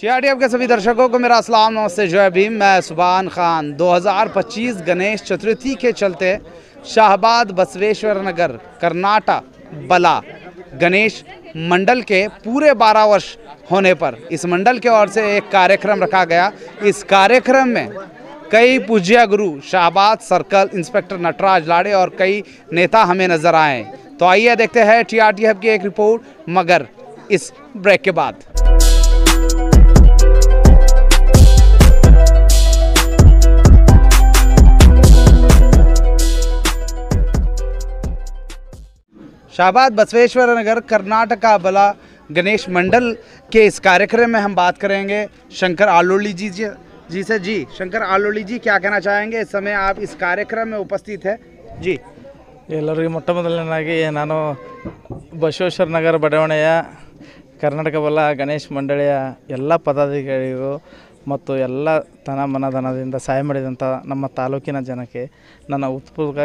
TRTF के सभी दर्शकों को मेरा अस्सलाम नमस्ते जय भीम। मैं सुभान खान। 2025 गणेश चतुर्थी के चलते शाहबाद बसवेश्वर नगर कर्नाटक बला गणेश मंडल के पूरे 12 वर्ष होने पर इस मंडल के ओर से एक कार्यक्रम रखा गया। इस कार्यक्रम में कई पूज्य गुरु शाहबाद सर्कल इंस्पेक्टर नटराज लाड़े और कई नेता हमें नजर आए। तो आइए देखते हैं TRTF की एक रिपोर्ट, मगर इस ब्रेक के बाद। शाहबाद बसवेश्वर नगर कर्नाटका बला गणेश मंडल के इस कार्यक्रम में हम बात करेंगे शंकर आलोली जी से। जी शंकर आलोली जी, क्या कहना चाहेंगे? इस समय आप इस कार्यक्रम में उपस्थित है जी। ಎಲ್ಲರಿಗೂ ಮೊಟ್ಟಮೊದಲನೇದಾಗಿ ನಾನು ಬಸವೇಶ್ವರ ನಗರ ಬಡಾವಣೆಯ ಕರ್ನಾಟಕ ಬಲ ಗಣೇಶ್ ಮಂಡಳಿಯ ಎಲ್ಲ ಪದಾಧಿಕಾರಿಗಳು ಮತ್ತು ಎಲ್ಲ ತನ ಮನಧನದಿಂದ ಸಹಾಯ ಮಾಡಿದಂಥ ನಮ್ಮ ತಾಲೂಕಿನ ಜನಕ್ಕೆ ನನ್ನ ಉತ್ಪೂರ್ವಕ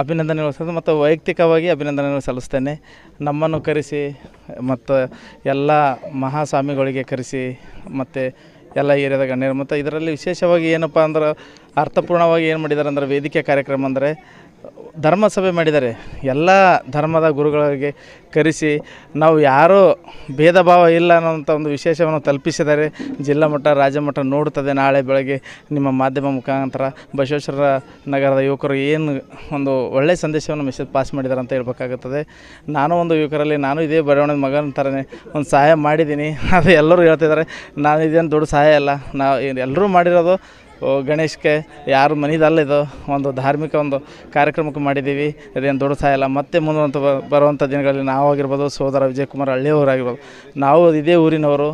ಅಭಿನಂದನೆಗಳು ಮತ್ತು ವೈಯಕ್ತಿಕವಾಗಿ ಅಭಿನಂದನೆಗಳು ಸಲ್ಲಿಸ್ತೇನೆ. ನಮ್ಮನ್ನು ಕರೆಸಿ ಮತ್ತು ಎಲ್ಲ ಮಹಾಸ್ವಾಮಿಗಳಿಗೆ ಕರೆಸಿ ಮತ್ತು ಎಲ್ಲ ಏರಿಯಾದ ಗಣ್ಯರು ಮತ್ತು ಇದರಲ್ಲಿ ವಿಶೇಷವಾಗಿ ಏನಪ್ಪ ಅಂದ್ರೆ ಅರ್ಥಪೂರ್ಣವಾಗಿ ಏನು ಮಾಡಿದ್ದಾರೆ ಅಂದರೆ ವೇದಿಕೆ ಕಾರ್ಯಕ್ರಮ ಅಂದರೆ ಧರ್ಮಸಭೆ ಮಾಡಿದ್ದಾರೆ. ಎಲ್ಲ ಧರ್ಮದ ಗುರುಗಳಿಗೆ ಕರೆಸಿ ನಾವು ಯಾರೂ ಭೇದ ಭಾವ ಇಲ್ಲ ಅನ್ನೋಂಥ ಒಂದು ವಿಶೇಷವನ್ನು ತಲುಪಿಸಿದ್ದಾರೆ. ಜಿಲ್ಲಾ ಮಟ್ಟ ರಾಜ್ಯ ಮಟ್ಟ ನೋಡುತ್ತದೆ. ನಾಳೆ ಬೆಳಗ್ಗೆ ನಿಮ್ಮ ಮಾಧ್ಯಮ ಮುಖಾಂತರ ಬಸವೇಶ್ವರ ನಗರದ ಯುವಕರು ಏನು ಒಂದು ಒಳ್ಳೆಯ ಸಂದೇಶವನ್ನು ಮೆಸೇಜ್ ಪಾಸ್ ಮಾಡಿದ್ದಾರೆ ಅಂತ ಹೇಳ್ಬೇಕಾಗುತ್ತದೆ. ನಾನು ಒಂದು ಯುವಕರಲ್ಲಿ ನಾನು ಇದೇ ಬಡಾವಣೆ ಮಗನ ಥರನೇ ಒಂದು ಸಹಾಯ ಮಾಡಿದ್ದೀನಿ. ಅದು ಎಲ್ಲರೂ ಹೇಳ್ತಿದ್ದಾರೆ, ನಾನು ಇದೇನು ದೊಡ್ಡ ಸಹಾಯ ಅಲ್ಲ, ನಾವು ಎಲ್ಲರೂ ಮಾಡಿರೋದು ಗಣೇಶ್ಗೆ ಯಾರು ಮನೆದಲ್ಲ, ಇದು ಒಂದು ಧಾರ್ಮಿಕ ಒಂದು ಕಾರ್ಯಕ್ರಮಕ್ಕೆ ಮಾಡಿದ್ದೀವಿ. ಅದೇನು ದೊಡ್ಡ ಸಹಾಯ ಅಲ್ಲ. ಮತ್ತೆ ಮುಂದೆ ಬರುವಂಥ ದಿನಗಳಲ್ಲಿ ನಾವಾಗಿರ್ಬೋದು, ಸೋದರ ವಿಜಯಕುಮಾರ್ ಹಳ್ಳಿಯವರಾಗಿರ್ಬೋದು, ನಾವು ಇದೇ ಊರಿನವರು.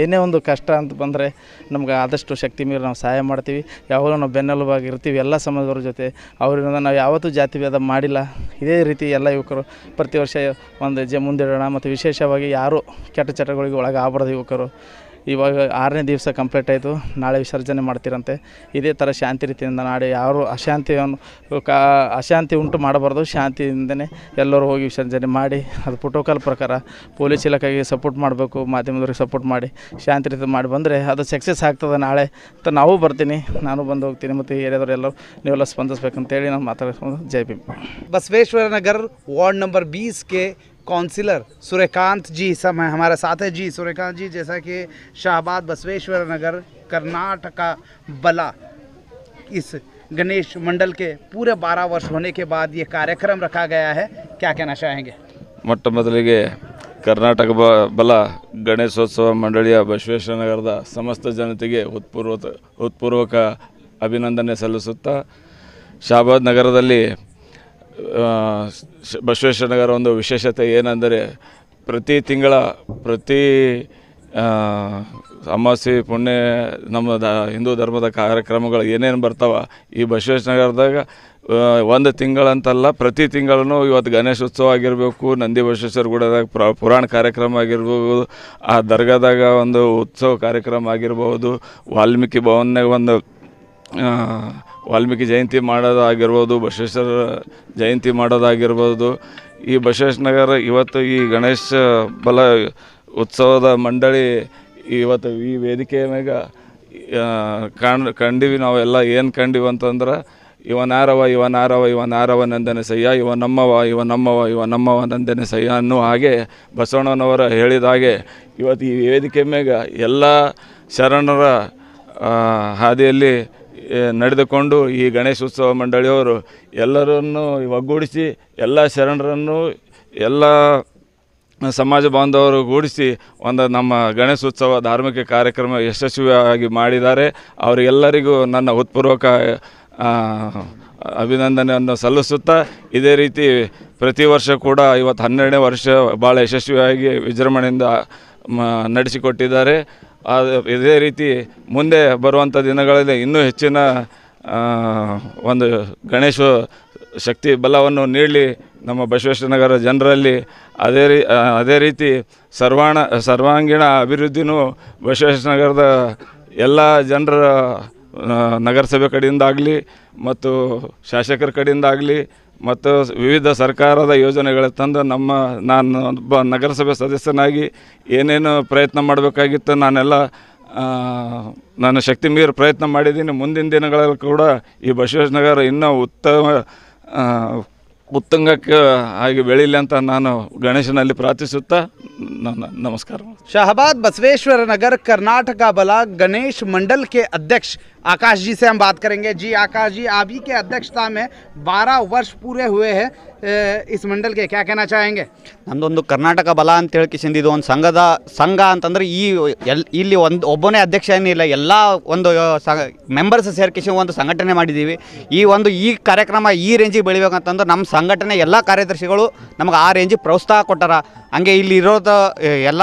ಏನೇ ಒಂದು ಕಷ್ಟ ಅಂತ ಬಂದರೆ ನಮ್ಗೆ ಆದಷ್ಟು ಶಕ್ತಿ ಮೀರಿ ನಾವು ಸಹಾಯ ಮಾಡ್ತೀವಿ. ಯಾವಾಗಲೂ ನಾವು ಬೆನ್ನೆಲುಬಾಗಿ ಇರ್ತೀವಿ ಎಲ್ಲ ಸಮಾಜದವ್ರ ಜೊತೆ. ಅವರಿಂದ ನಾವು ಯಾವತ್ತೂ ಜಾತಿ ಭೇದ ಮಾಡಿಲ್ಲ. ಇದೇ ರೀತಿ ಎಲ್ಲ ಯುವಕರು ಪ್ರತಿ ವರ್ಷ ಒಂದು ಮುಂದಿಡೋಣ. ಮತ್ತು ವಿಶೇಷವಾಗಿ ಯಾರು ಕೆಟ್ಟ ಚಟಗಳಿಗೆ ಒಳಗಾಗಬಾರ್ದು ಯುವಕರು. ಇವಾಗ 6ನೇ ದಿವಸ ಕಂಪ್ಲೀಟ್ ಆಯಿತು, ನಾಳೆ ವಿಸರ್ಜನೆ ಮಾಡ್ತಿರಂತೆ. ಇದೇ ಥರ ಶಾಂತಿ ರೀತಿಯಿಂದ ನಾಳೆ ಯಾರು ಅಶಾಂತಿ ಉಂಟು ಮಾಡಬಾರ್ದು. ಶಾಂತಿಯಿಂದನೇ ಎಲ್ಲರೂ ಹೋಗಿ ವಿಸರ್ಜನೆ ಮಾಡಿ, ಅದು ಪ್ರೋಟೋಕಾಲ್ ಪ್ರಕಾರ ಪೊಲೀಸ್ ಇಲಾಖೆಗೆ ಸಪೋರ್ಟ್ ಮಾಡಬೇಕು, ಮಾಧ್ಯಮದವ್ರಿಗೆ ಸಪೋರ್ಟ್ ಮಾಡಿ ಶಾಂತಿ ರೀತಿ ಮಾಡಿ ಬಂದರೆ ಅದು ಸಕ್ಸಸ್ ಆಗ್ತದೆ. ನಾಳೆ ಅಂತ ನಾವು ಬರ್ತೀನಿ, ನಾನು ಬಂದು ಹೋಗ್ತೀನಿ. ಮತ್ತು ಏರಿಯಾದವ್ರು ಎಲ್ಲರೂ ನೀವೆಲ್ಲ ಸ್ಪಂದಿಸ್ಬೇಕಂತೇಳಿ ನಾನು ಮಾತಾಡ್ಕೊಂಡು ಜೈ ಭೀಮ್. बसवेश्वर नगर वार्ड नंबर 20 के काउंसिलर सूर्यकांत जी सब हमारे साथ है। जी सूर्यकांत जी, जैसा कि शाहबाद बसवेश्वर नगर कर्नाटका बला इस गणेश मंडल के पूरे 12 वर्ष होने के बाद ये कार्यक्रम रखा गया है, क्या कहना चाहेंगे? ಮೊಟ್ಟ ಮೊದಲಿಗೆ ಕರ್ನಾಟಕ ಬಲ ಗಣೇಶೋತ್ಸವ ಮಂಡಳಿಯ ಬಸವೇಶ್ವರ ನಗರದ ಸಮಸ್ತ ಜನತೆಗೆ ಹೃತ್ಪೂರ್ವಕ ಅಭಿನಂದನೆ ಸಲ್ಲಿಸುತ್ತಾ, ಶಾಹಬಾದ್ ನಗರದಲ್ಲಿ ಬಸವೇಶ್ವರ ನಗರ ಒಂದು ವಿಶೇಷತೆ ಏನೆಂದರೆ ಪ್ರತಿ ತಿಂಗಳ ಅಮಾವಾಸ್ಯೆ ಪುಣ್ಯ ನಮ್ಮ ಹಿಂದೂ ಧರ್ಮದ ಕಾರ್ಯಕ್ರಮಗಳು ಏನೇನು ಬರ್ತಾವ ಈ ಬಸವೇಶ್ವರ ನಗರದಾಗ ಒಂದು ತಿಂಗಳಂತಲ್ಲ, ಪ್ರತಿ ತಿಂಗಳೂ ಇವತ್ತು ಗಣೇಶೋತ್ಸವ ಆಗಿರಬೇಕು, ನಂದಿ ಬಸವೇಶ್ವರ ಗುಡದಾಗ ಪುರಾಣ ಕಾರ್ಯಕ್ರಮ ಆಗಿರ್ಬೋದು, ಆ ದರ್ಗಾದಾಗ ಒಂದು ಉತ್ಸವ ಕಾರ್ಯಕ್ರಮ ಆಗಿರ್ಬೋದು, ವಾಲ್ಮೀಕಿ ಭವನ್ಯಾಗ ಒಂದು ವಾಲ್ಮೀಕಿ ಜಯಂತಿ ಮಾಡೋದಾಗಿರ್ಬೋದು, ಬಸವೇಶ್ವರ ಜಯಂತಿ ಮಾಡೋದಾಗಿರ್ಬೋದು. ಈ ಬಸವೇಶ್ವರ ನಗರ ಇವತ್ತು ಈ ಗಣೇಶ ಬಲ ಉತ್ಸವದ ಮಂಡಳಿ ಇವತ್ತು ಈ ವೇದಿಕೆಯ ಮ್ಯಾಗ ಕಂಡೀವಿ. ನಾವೆಲ್ಲ ಏನು ಕಂಡೀವಿ ಅಂತಂದ್ರೆ ಇವನಾರವ ನಂದನೆ ಸಯ್ಯ, ಇವ ನಮ್ಮವ ನಂದನೆ ಸಯ್ಯ ಅನ್ನೋ ಹಾಗೆ ಬಸವಣ್ಣನವರ ಹೇಳಿದ ಹಾಗೆ ಇವತ್ತು ಈ ವೇದಿಕೆ ಮ್ಯಾಗ ಎಲ್ಲ ಶರಣರ ಹಾದಿಯಲ್ಲಿ ನಡೆದುಕೊಂಡು ಈ ಗಣೇಶೋತ್ಸವ ಮಂಡಳಿಯವರು ಎಲ್ಲರನ್ನು ಒಗ್ಗೂಡಿಸಿ, ಎಲ್ಲ ಶರಣರನ್ನು ಎಲ್ಲ ಸಮಾಜ ಬಾಂಧವರು ಗೂಡಿಸಿ ಒಂದು ನಮ್ಮ ಗಣೇಶೋತ್ಸವ ಧಾರ್ಮಿಕ ಕಾರ್ಯಕ್ರಮ ಯಶಸ್ವಿಯಾಗಿ ಮಾಡಿದ್ದಾರೆ. ಅವರಿಗೆಲ್ಲರಿಗೂ ನನ್ನ ಹೃತ್ಪೂರ್ವಕ ಅಭಿನಂದನೆಯನ್ನು ಸಲ್ಲಿಸುತ್ತಾ, ಇದೇ ರೀತಿ ಪ್ರತಿ ವರ್ಷ ಕೂಡ ಇವತ್ತು 12ನೇ ವರ್ಷ ಭಾಳ ಯಶಸ್ವಿಯಾಗಿ ವಿಜೃಂಭಣೆಯಿಂದ ನಡೆಸಿಕೊಟ್ಟಿದ್ದಾರೆ. ಇದೇ ರೀತಿ ಮುಂದೆ ಬರುವಂಥ ದಿನಗಳಲ್ಲಿ ಇನ್ನೂ ಹೆಚ್ಚಿನ ಒಂದು ಗಣೇಶ ಶಕ್ತಿ ಬಲವನ್ನು ನೀಡಲಿ ನಮ್ಮ ಬಸವೇಶ್ವರ ನಗರ ಜನರಲ್ಲಿ. ಅದೇ ರೀತಿ ಸರ್ವಾಂಗೀಣ ಅಭಿವೃದ್ಧಿನೂ ಬಸವೇಶ್ವರ ನಗರದ ಎಲ್ಲ ಜನರ ನಗರಸಭೆ ಕಡೆಯಿಂದ ಆಗಲಿ ಮತ್ತು ಶಾಸಕರ ಕಡೆಯಿಂದ ಆಗಲಿ ಮತ್ತು ವಿವಿಧ ಸರ್ಕಾರದ ಯೋಜನೆಗಳ ತಂದು ನಾನು ಒಬ್ಬ ನಗರಸಭೆ ಸದಸ್ಯನಾಗಿ ಏನೇನು ಪ್ರಯತ್ನ ಮಾಡಬೇಕಾಗಿತ್ತು ನಾನೆಲ್ಲ ನಾನು ಶಕ್ತಿ ಮೀರಿ ಪ್ರಯತ್ನ ಮಾಡಿದ್ದೀನಿ. ಮುಂದಿನ ದಿನಗಳಲ್ಲಿ ಕೂಡ ಈ ಬಸವೇಶ್ವರ ನಗರ ಇನ್ನೂ ಉತ್ತುಂಗಕ್ಕೆ ಆಗಿ ಬೆಳೀಲಿ ಅಂತ ನಾನು ಗಣೇಶನಲ್ಲಿ ಪ್ರಾರ್ಥಿಸುತ್ತಾ नमस्कार। शाहबाद बसवेश्वर नगर कर्नाटका बला गणेश मंडल के अध्यक्ष आकाश जी से हम बात करेंगे। जी आकाश जी, आप ही के अध्यक्षता में 12 वर्ष पूरे हुए हैं इस मंडल के, क्या कहना चाहेंगे? ನಮ್ಮದೊಂದು ಕರ್ನಾಟಕ ಬಲ ಅಂತ ಹೇಳ್ಕಿಸಿಂದ ಇದು ಒಂದು ಸಂಘ ಅಂತಂದ್ರೆ ಇಲ್ಲಿ ಒಬ್ಬನೇ ಅಧ್ಯಕ್ಷ ಏನಿಲ್ಲ, ಎಲ್ಲ ಒಂದು ಮೆಂಬರ್ಸ್ ಸೇರ್ಕಿಸಿ ಒಂದು ಸಂಘಟನೆ ಮಾಡಿದ್ದೀವಿ। ಈ ಕಾರ್ಯಕ್ರಮ ಈ ರೇಂಜಿಗೆ ಬೆಳಿಬೇಕಂತಂದ್ರೆ ನಮ್ಮ ಸಂಘಟನೆ ಎಲ್ಲ ಕಾರ್ಯದರ್ಶಿಗಳು ನಮಗೆ ಆ ರೇಂಜಿಗೆ ಪ್ರೋತ್ಸಾಹ ಕೊಟ್ಟಾರ। ಹಂಗೆ ಇಲ್ಲಿ ಇರೋದು ಎಲ್ಲ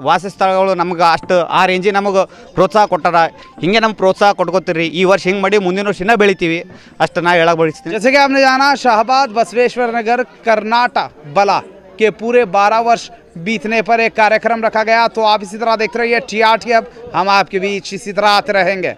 ವಾಸಸ್ಥಳಗಳು ನಮ್ಗೆ ಅಷ್ಟು ಆ ರೇಂಜಿಗೆ ನಮಗೆ ಪ್ರೋತ್ಸಾಹ ಕೊಟ್ಟಾರ। ಹಿಂಗೆ ನಮ್ಗೆ ಪ್ರೋತ್ಸಾಹ ಕೊಟ್ಕೋತೀರಿ, ಈ ವರ್ಷ ಹಿಂಗೆ ಮಾಡಿ ಮುಂದಿನ ವರ್ಷ ಇನ್ನೂ ಬೆಳಿತೀವಿ ಅಷ್ಟು ನಾ ಹೇಳಕ್ಕೆ ಬಯಸ್ತೀನಿ। जैसे कि आपने जाना शाहबाद बसवेश्वर नगर कर्नाटक बला के पूरे 12 वर्ष बीतने पर एक कार्यक्रम रखा गया, तो आप इसी तरह देखते रहिए TRT। अब हम आपके बीच इसी तरह आते रहेंगे।